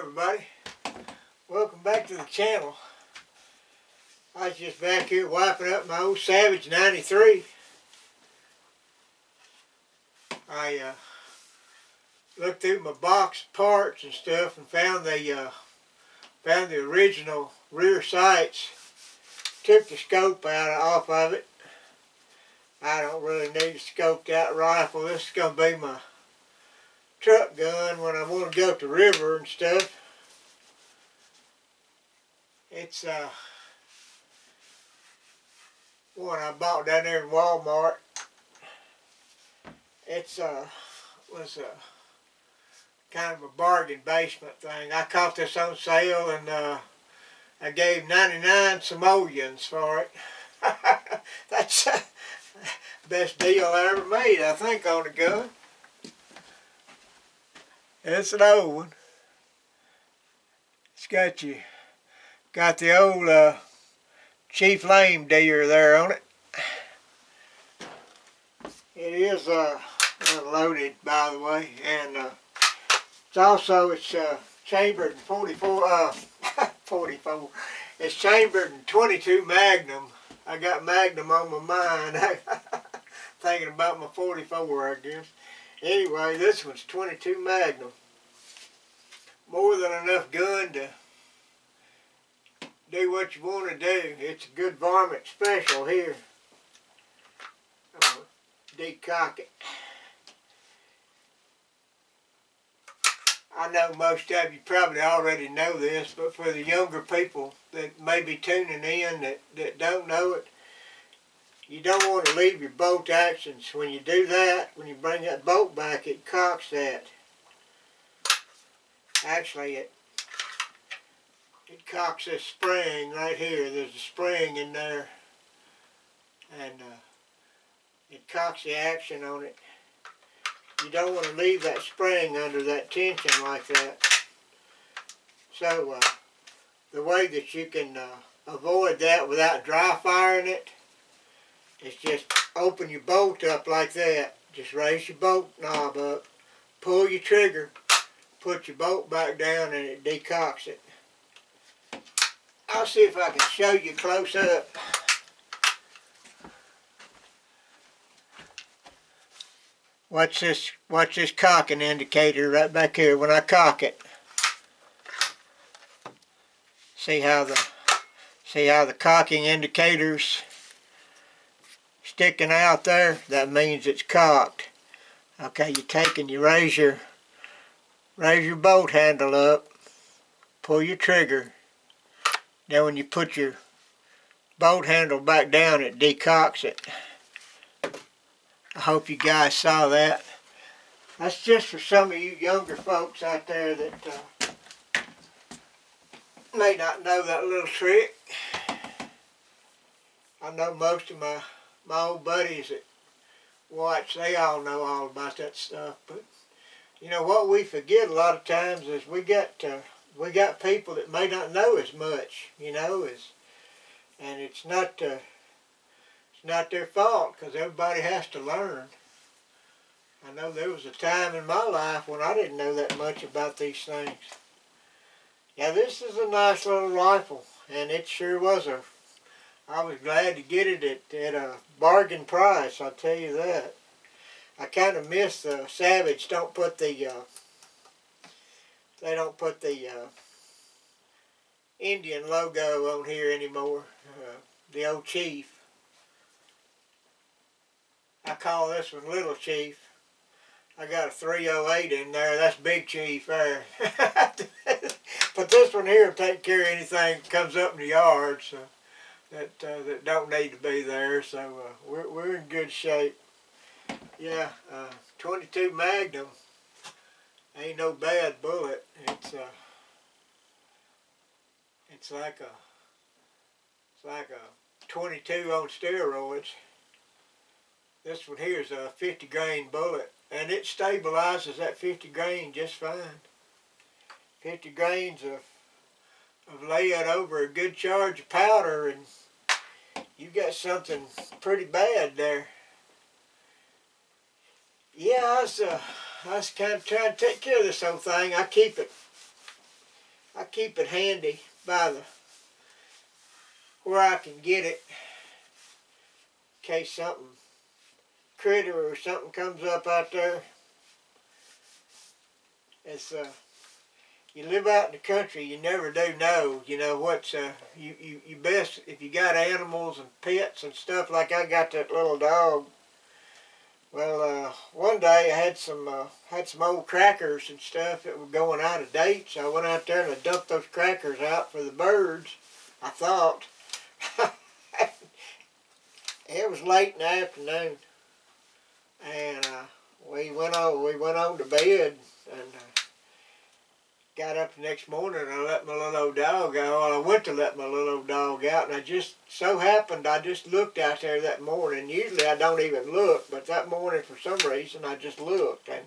everybody. Welcome back to the channel. I was just back here wiping up my old Savage 93. I looked through my box of parts and stuff and found the original rear sights. Took the scope off of it. I don't really need a scoped out rifle. This is going to be my truck gun when I want to go up the river and stuff. It's one I bought down there in Walmart. It's was kind of a bargain basement thing. I caught this on sale and I gave 99 simoleons for it. That's the best deal I ever made, I think, on a gun. It's an old one. It's got the old Chief Lame deer there on it. It is unloaded, by the way, and it's chambered in 44. It's chambered in 22 Magnum. I got Magnum on my mind. Thinking about my 44, I guess. Anyway, this one's 22 Magnum. More than enough gun to do what you want to do. It's a good varmint special here. I'm going to decock it. I know most of you probably already know this, but for the younger people that may be tuning in that don't know it, you don't want to leave your bolt actions. When you do that, when you bring that bolt back, it cocks that. Actually, it cocks this spring right here. There's a spring in there, and it cocks the action on it. You don't want to leave that spring under that tension like that. So the way that you can avoid that without dry firing it is just open your bolt up like that. Just raise your bolt knob up, pull your trigger, put your bolt back down, and it decocks it. I'll see if I can show you close up. Watch this cocking indicator right back here when I cock it. See how the cocking indicator's sticking out there? That means it's cocked. Okay, you take and you raise your bolt handle up, pull your trigger. Then when you put your bolt handle back down, it decocks it. I hope you guys saw that. That's just for some of you younger folks out there that may not know that little trick. I know most of my old buddies that watch, they all know all about that stuff. But you know what we forget a lot of times is we got people that may not know as much, you know, and it's not their fault, because everybody has to learn. I know there was a time in my life when I didn't know that much about these things. Yeah, this is a nice little rifle, and it sure was I was glad to get it at a bargain price, I'll tell you that. I kind of miss the Savage. They don't put the Indian logo on here anymore. The old Chief. I call this one Little Chief. I got a 308 in there. That's Big Chief there. But this one here will take care of anything that comes up in the yard, so that don't need to be there. So we're in good shape. Yeah, 22 Magnum ain't no bad bullet. It's like a 22 on steroids. This one here is a 50 grain bullet, and it stabilizes that 50 grain just fine. 50 grains of lead over a good charge of powder, and you got something pretty bad there. Yeah, I was kind of trying to take care of this whole thing. I keep it I keep it handy by the where I can get it in case something critter or something comes up out there. It's you live out in the country, you never do know, you know, what's you best if you got animals and pets and stuff like I got that little dog. Well, one day I had some old crackers and stuff that were going out of date, so I went out there and I dumped those crackers out for the birds. I thought. It was late in the afternoon, and we went on to bed, and got up the next morning and I let my little old dog out. Well, I went to let my little old dog out, and I just so happened I just looked out there that morning. Usually I don't even look, but that morning for some reason I just looked, and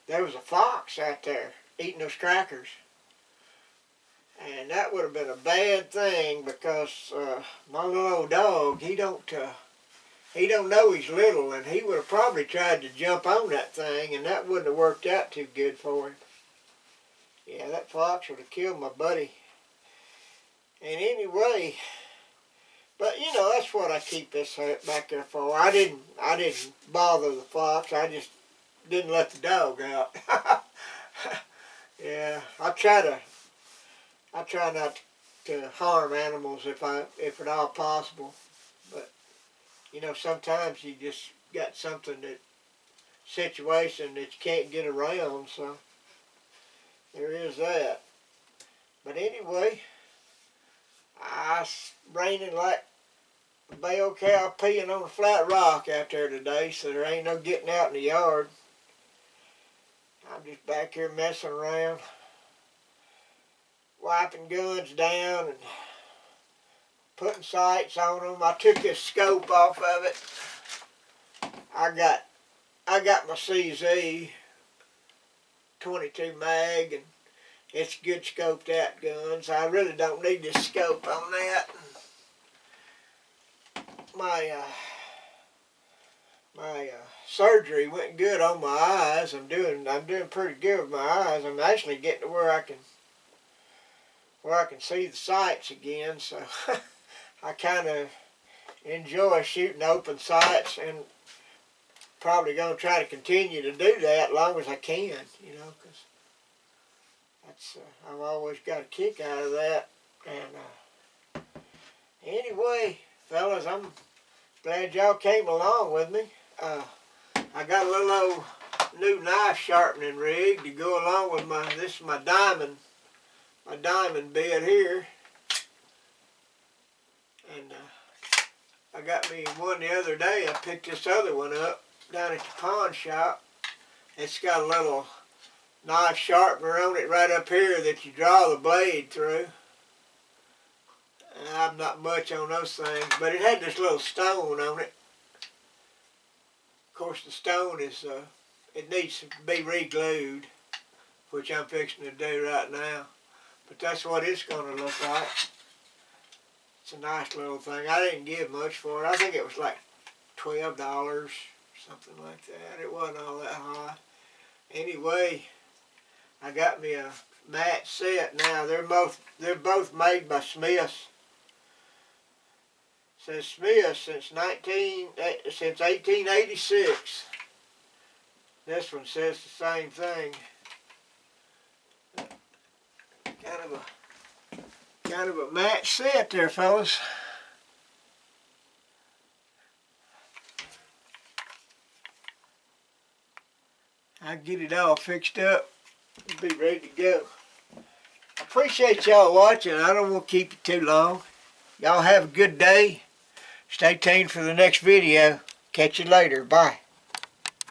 there was a fox out there eating those crackers. And that would have been a bad thing because my little old dog, he don't know he's little, and he would have probably tried to jump on that thing, and that wouldn't have worked out too good for him. Yeah, that fox would have killed my buddy. And anyway, but you know, that's what I keep this back there for. I didn't bother the fox. I just didn't let the dog out. Yeah, I try not to harm animals if at all possible. But you know, sometimes you just got situation that you can't get around, so there is that. But anyway, it's raining like a bell cow peeing on a flat rock out there today, so there ain't no getting out in the yard. I'm just back here messing around, wiping guns down and putting sights on them. I took this scope off of it. I got my CZ 22 mag, and it's good scoped out guns. I really don't need this scope on that. My surgery went good on my eyes. I'm doing pretty good with my eyes. I'm actually getting to where I can see the sights again. So I kind of enjoy shooting open sights, and probably going to try to continue to do that as long as I can, you know, because that's I've always got a kick out of that. And anyway, fellas, I'm glad y'all came along with me. I got a little old new knife sharpening rig to go along with this is my diamond bit here, and I got me one the other day. I picked this other one up down at the pawn shop. It's got a little knife sharpener on it right up here that you draw the blade through. And I'm not much on those things, but it had this little stone on it. Of course, the stone is it needs to be re-glued, which I'm fixing to do right now. But that's what it's going to look like. It's a nice little thing. I didn't give much for it. I think it was like $12, something like that. It wasn't all that high. Anyway, I got me a match set now. They're both made by Smith's. Says Smith since 1886. This one says the same thing. Kind of a match set there, fellas. I'll get it all fixed up and be ready to go. I appreciate y'all watching. I don't want to keep you too long. Y'all have a good day. Stay tuned for the next video. Catch you later. Bye.